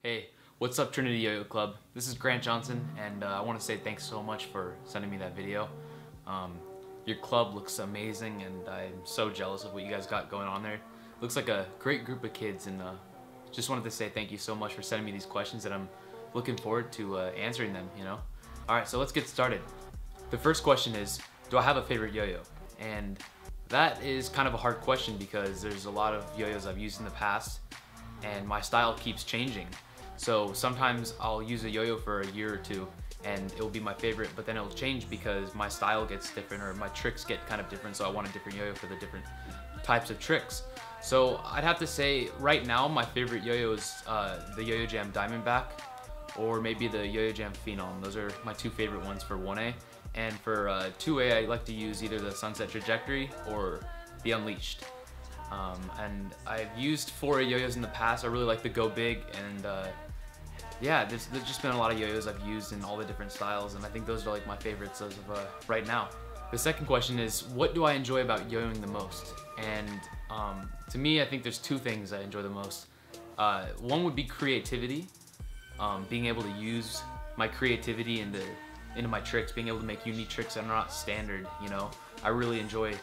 Hey, what's up Trinity Yoyo Club? This is Grant Johnson, and I want to say thanks so much for sending me that video. Your club looks amazing, and I'm so jealous of what you guys got going on there. Looks like a great group of kids, and just wanted to say thank you so much for sending me these questions, and I'm looking forward to answering them, you know? Alright, so let's get started. The first question is, do I have a favorite yo-yo? And that is kind of a hard question because there's a lot of yo-yos I've used in the past, and my style keeps changing. So sometimes I'll use a yo-yo for a year or two and it will be my favorite, but then it'll change because my style gets different or my tricks get kind of different, so I want a different yo-yo for the different types of tricks. So I'd have to say right now my favorite yo-yo is the YoYoJam Diamondback or maybe the YoYoJam Phenom. Those are my two favorite ones for 1A. And for 2A I like to use either the Sunset Trajectory or the Unleashed. And I've used 4A yo-yos in the past. I really like the Go Big, and yeah, there's just been a lot of yo-yos I've used in all the different styles, and I think those are like my favorites as of right now. The second question is, what do I enjoy about yo-yoing the most? And to me, I think there's two things I enjoy the most. One would be creativity, being able to use my creativity into my tricks, being able to make unique tricks that are not standard, you know? I really enjoy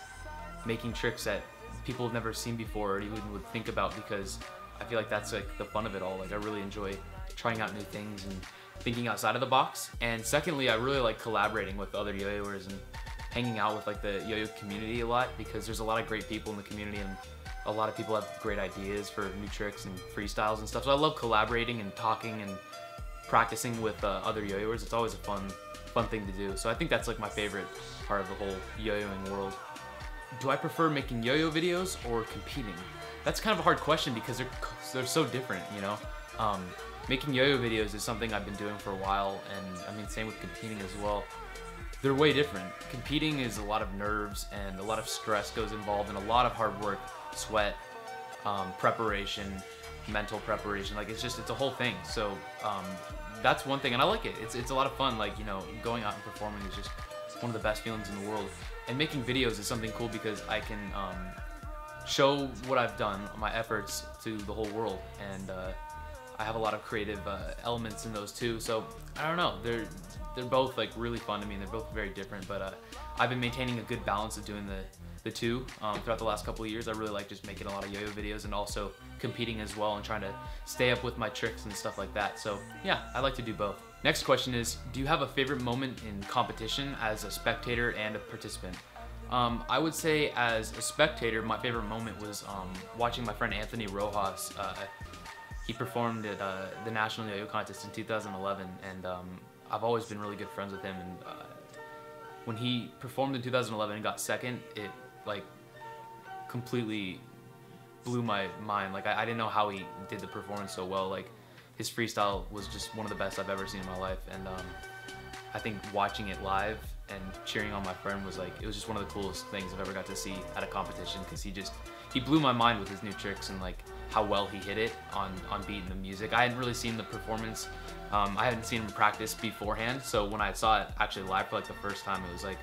making tricks that people have never seen before or even would think about, because I feel like that's like the fun of it all. Like I really enjoy trying out new things and thinking outside of the box. And secondly, I really like collaborating with other yo-yoers and hanging out with like the yo-yo community a lot, because there's a lot of great people in the community and a lot of people have great ideas for new tricks and freestyles and stuff. So I love collaborating and talking and practicing with other yo-yoers. It's always a fun thing to do. So I think that's like my favorite part of the whole yo-yoing world. Do I prefer making yo-yo videos or competing? That's kind of a hard question because they're so different, you know? Making yo-yo videos is something I've been doing for a while, and I mean same with competing as well. They're way different. Competing is a lot of nerves and a lot of stress goes involved and a lot of hard work, sweat, preparation, mental preparation. Like it's a whole thing. So that's one thing, and I like it. It's a lot of fun. Like, you know, going out and performing is just one of the best feelings in the world. And making videos is something cool because I can show what I've done, my efforts, to the whole world, and I have a lot of creative elements in those too. So I don't know, they're both like really fun to me, and they're both very different. But I've been maintaining a good balance of doing the two throughout the last couple of years. I really like just making a lot of yo-yo videos and also competing as well and trying to stay up with my tricks and stuff like that. So yeah, I like to do both. Next question is, do you have a favorite moment in competition as a spectator and a participant? I would say as a spectator, my favorite moment was watching my friend Anthony Rojas. He performed at the National Yo-Yo Contest in 2011, and I've always been really good friends with him. And when he performed in 2011 and got second, it like completely blew my mind. Like I didn't know how he did the performance so well. Like his freestyle was just one of the best I've ever seen in my life, and I think watching it live and cheering on my friend was like, it was just one of the coolest things I've ever got to see at a competition, because he blew my mind with his new tricks and like how well he hit it on beat and the music. I hadn't really seen the performance. I hadn't seen him practice beforehand, so when I saw it actually live for like the first time, it was like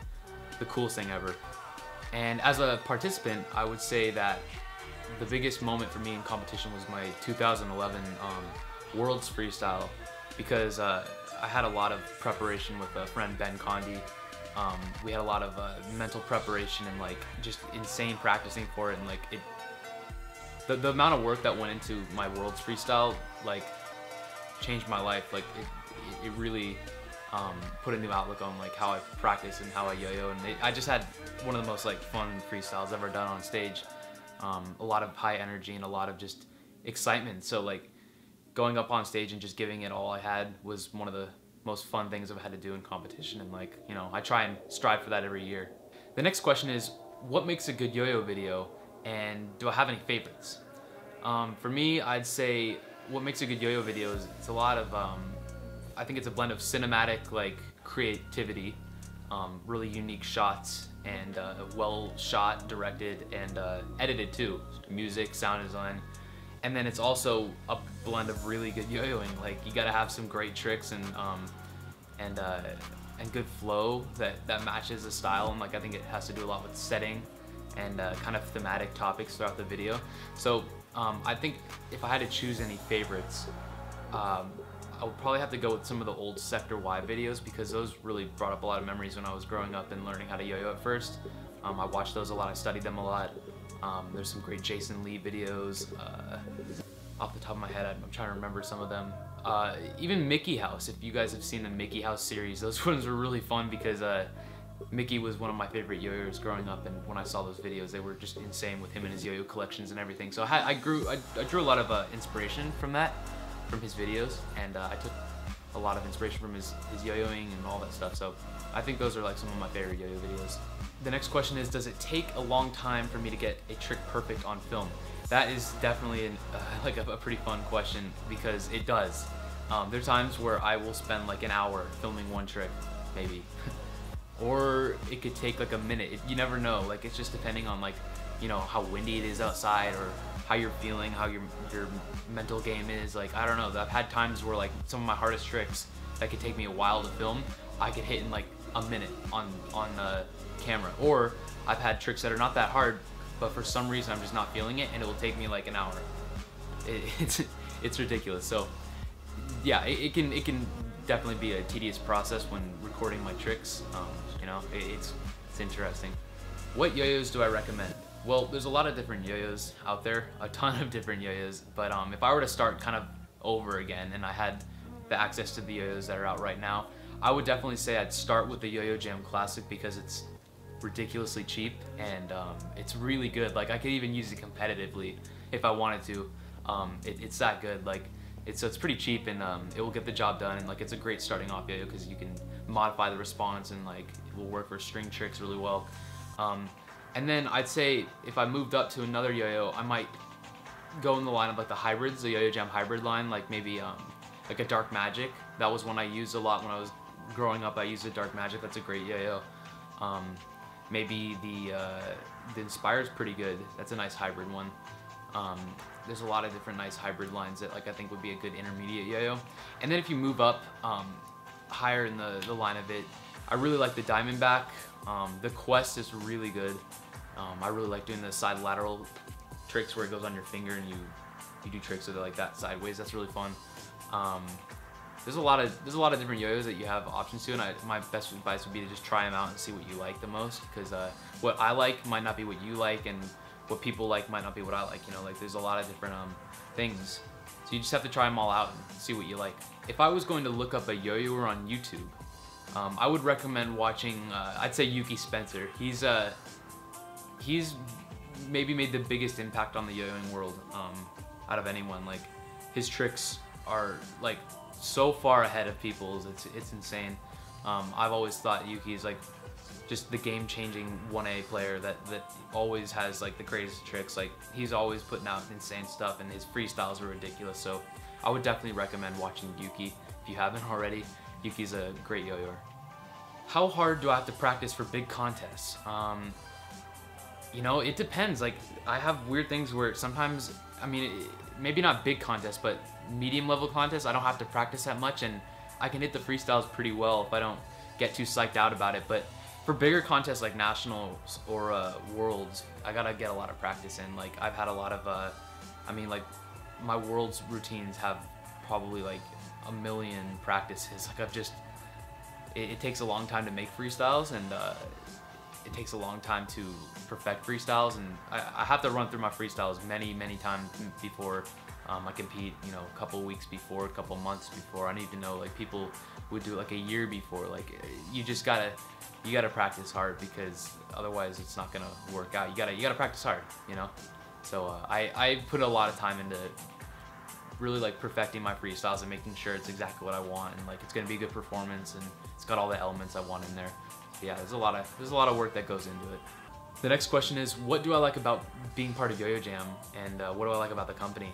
the coolest thing ever. And as a participant, I would say that the biggest moment for me in competition was my 2011 Worlds freestyle, because I had a lot of preparation with a friend, Ben Condi. We had a lot of mental preparation and like just insane practicing for it, and like the amount of work that went into my Worlds freestyle like changed my life. Like it really put a new outlook on like how I practice and how I yo-yo, and I just had one of the most like fun freestyles ever done on stage. A lot of high energy and a lot of just excitement. So like going up on stage and just giving it all I had was one of the most fun things I've had to do in competition, and like, you know, I try and strive for that every year. The next question is, what makes a good yo-yo video, and do I have any favorites? For me, I'd say what makes a good yo-yo video is it's a lot of, I think it's a blend of cinematic like creativity, really unique shots, and well shot, directed, and edited too. Music, sound design. And then it's also a blend of really good yo-yoing. Like you gotta have some great tricks and good flow that matches the style. And like I think it has to do a lot with setting and kind of thematic topics throughout the video. So I think if I had to choose any favorites, I would probably have to go with some of the old Sector Y videos because those really brought up a lot of memories when I was growing up and learning how to yo-yo at first. I watched those a lot, I studied them a lot. There's some great Jason Lee videos. Off the top of my head, I'm trying to remember some of them. Even Mickey House, if you guys have seen the Mickey House series, those ones were really fun because Mickey was one of my favorite yo-yos growing up, and when I saw those videos, they were just insane with him and his yo-yo collections and everything. So I drew a lot of inspiration from that, from his videos, and I took a lot of inspiration from his yo-yoing and all that stuff. So I think those are like some of my favorite yo-yo videos. The next question is, does it take a long time for me to get a trick perfect on film? That is definitely like a pretty fun question because it does. There are times where I will spend like an hour filming one trick, maybe. Or it could take like a minute. You never know. Like, it's just depending on, like, you know, how windy it is outside or how you're feeling, how your mental game is. Like, I don't know. I've had times where like some of my hardest tricks that could take me a while to film, I could hit in like a minute on camera. Or I've had tricks that are not that hard, but for some reason I'm just not feeling it, and it will take me like an hour. It's ridiculous. So yeah, it can definitely be a tedious process when recording my tricks. You know, it's interesting. What yo-yos do I recommend? Well, there's a lot of different yo-yos out there, a ton of different yo-yos, but if I were to start kind of over again and I had the access to the yo-yos that are out right now, I would definitely say I'd start with the YoYoJam Classic because it's ridiculously cheap and it's really good. Like, I could even use it competitively if I wanted to. It's that good. Like, it's pretty cheap, and it will get the job done, and like, it's a great starting off yo-yo because you can modify the response, and like, it will work for string tricks really well. And then I'd say if I moved up to another yo-yo, I might go in the line of like the hybrids, the YoYoJam hybrid line, like maybe like a Dark Magic. That was one I used a lot when I was growing up. I used a Dark Magic. That's a great yo-yo. Maybe the Inspire's pretty good. That's a nice hybrid one. There's a lot of different nice hybrid lines that like I think would be a good intermediate yo-yo. And then if you move up higher in the line of it, I really like the Diamondback. The Quest is really good. I really like doing the side lateral tricks where it goes on your finger and you do tricks with it like that sideways. That's really fun. There's a lot of different yo-yos that you have options to, and my best advice would be to just try them out and see what you like the most, because what I like might not be what you like, and what people like might not be what I like. You know, like, there's a lot of different things, so you just have to try them all out and see what you like. If I was going to look up a yo-yoer on YouTube, I would recommend watching, I'd say Yuki Spencer. He's maybe made the biggest impact on the yo-yoing world out of anyone. Like, his tricks are like so far ahead of people's, it's insane. I've always thought Yuki is like just the game-changing 1A player that always has like the greatest tricks. Like, he's always putting out insane stuff, and his freestyles are ridiculous. So I would definitely recommend watching Yuki if you haven't already. Yuki's a great yo-yoer. How hard do I have to practice for big contests? You know, it depends. Like, I have weird things where sometimes, I mean, maybe not big contests, but medium level contests, I don't have to practice that much, and I can hit the freestyles pretty well if I don't get too psyched out about it. But for bigger contests like nationals or worlds, I gotta get a lot of practice in. Like, I've had a lot of, I mean, like, my worlds routines have probably like a million practices. Like, it takes a long time to make freestyles, and it takes a long time to perfect freestyles, and I have to run through my freestyles many times before I compete. You know, a couple weeks before, a couple months before. I need to know, like, people would do it like a year before. Like, you gotta practice hard, because otherwise it's not gonna work out. You gotta practice hard, you know. So I put a lot of time into really like perfecting my freestyles and making sure it's exactly what I want, and like it's gonna be a good performance, and it's got all the elements I want in there. So yeah, there's a lot of work that goes into it. The next question is, what do I like about being part of YoYoJam, and what do I like about the company?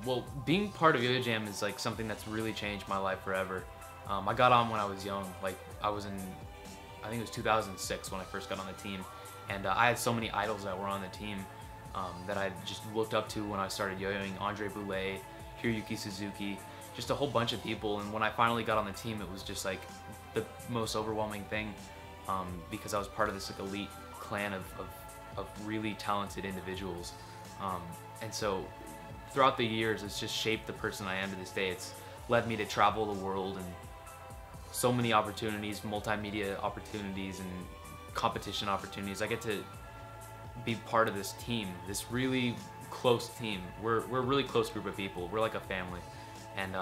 Well, being part of YoYoJam is like something that's really changed my life forever. I got on when I was young. Like, I was in, I think it was 2006 when I first got on the team, and I had so many idols that were on the team that I just looked up to when I started yo-yoing. Andre Boulay, Hiroyuki Suzuki, just a whole bunch of people. And when I finally got on the team, it was just like the most overwhelming thing, because I was part of this like elite clan of really talented individuals. And so throughout the years, it's just shaped the person I am to this day. led me to travel the world and so many opportunities, multimedia opportunities and competition opportunities. I get to be part of this team, this really close team. We're a really close group of people. We're like a family, and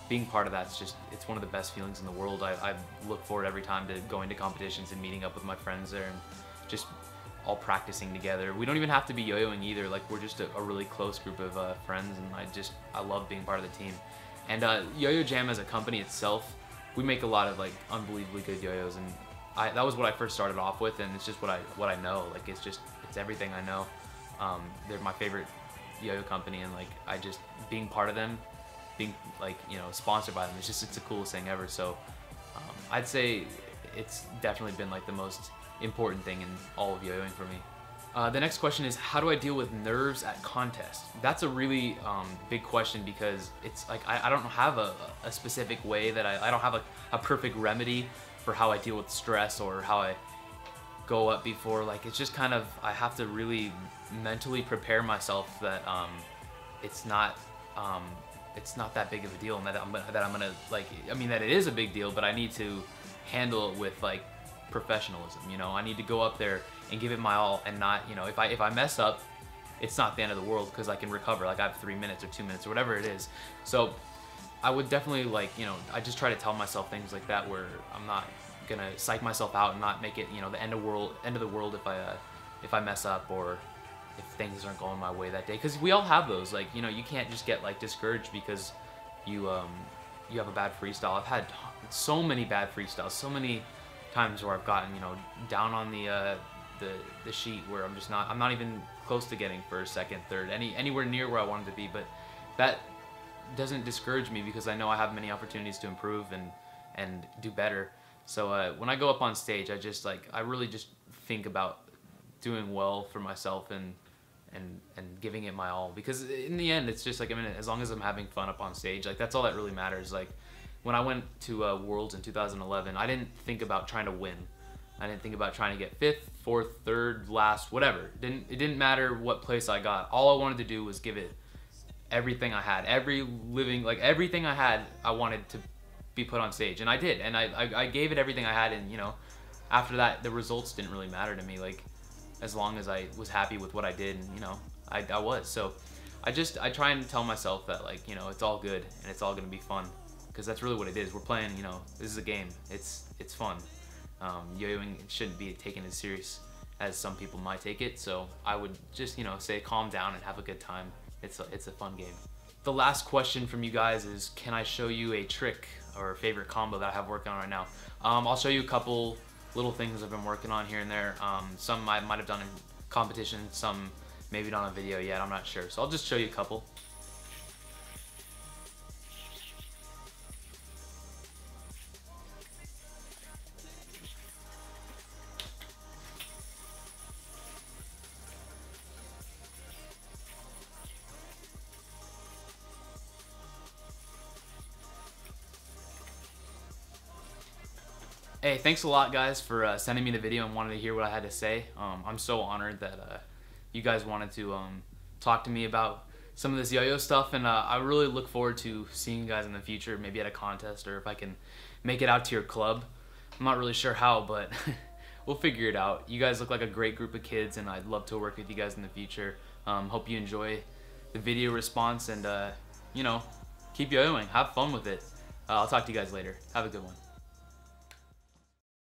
being part of that's it's one of the best feelings in the world. I look forward every time to going to competitions and meeting up with my friends there and just all practicing together. We don't even have to be yo-yoing either. Like, we're just a really close group of friends, and I love being part of the team. And YoYoJam as a company itself, we make a lot of like unbelievably good yo-yos, and that was what I first started off with, and it's just what I know. Like, it's everything I know. They're my favorite yo-yo company, and like being part of them, being like, you know, sponsored by them, it's the coolest thing ever. So I'd say it's definitely been like the most important thing in all of yo-yoing for me. The next question is, how do I deal with nerves at contests? That's a really big question, because it's like I don't have a specific way that I don't have a perfect remedy for how I deal with stress or how I go up before. Like, it's just kind of, I have to really mentally prepare myself that it's not that big of a deal, and that I'm gonna like, I mean, that it is a big deal, but I need to handle it with like professionalism. You know, I need to go up there and give it my all, and not, you know, if I mess up, it's not the end of the world, because I can recover. Like, I have 3 minutes or 2 minutes or whatever it is. So I would definitely, like, you know, I just try to tell myself things like that, where I'm not gonna psych myself out and not make it, you know, the end of the world if I mess up, or if things aren't going my way that day. Because we all have those. Like, you know, you can't just get like discouraged because you have a bad freestyle. I've had so many bad freestyles, so many times where I've gotten, you know, down on the sheet, where I'm not even close to getting first, second, third, anywhere near where I wanted to be. But that doesn't discourage me, because I know I have many opportunities to improve and do better. So when I go up on stage, I really just think about doing well for myself and giving it my all, because in the end, it's just like, I mean, as long as I'm having fun up on stage, like, that's all that really matters. Like, when I went to Worlds in 2011, I didn't think about trying to win. I didn't think about trying to get 5th, 4th, 3rd, last, whatever. It didn't matter what place I got. All I wanted to do was give it everything I had. Everything I had, I wanted to be put on stage, and I did. And I gave it everything I had, and, you know, after that, the results didn't really matter to me. Like, as long as I was happy with what I did, and, you know, I was. So I try and tell myself that, like, you know, it's all good and it's all gonna be fun, because that's really what it is. We're playing, you know, this is a game. It's fun. Yo-yoing shouldn't be taken as serious as some people might take it. So I would just, you know, say calm down and have a good time. It's a fun game. The last question from you guys is, can I show you a trick or a favorite combo that I have working on right now? I'll show you a couple little things I've been working on here and there. Some I might have done in competition, some maybe not on video yet, I'm not sure. So I'll just show you a couple. Hey, thanks a lot, guys, for sending me the video and wanting to hear what I had to say. I'm so honored that you guys wanted to talk to me about some of this yo-yo stuff, and I really look forward to seeing you guys in the future, maybe at a contest, or if I can make it out to your club. I'm not really sure how, but we'll figure it out. You guys look like a great group of kids, and I'd love to work with you guys in the future. Hope you enjoy the video response, and you know, keep yo-yoing. Have fun with it. I'll talk to you guys later. Have a good one.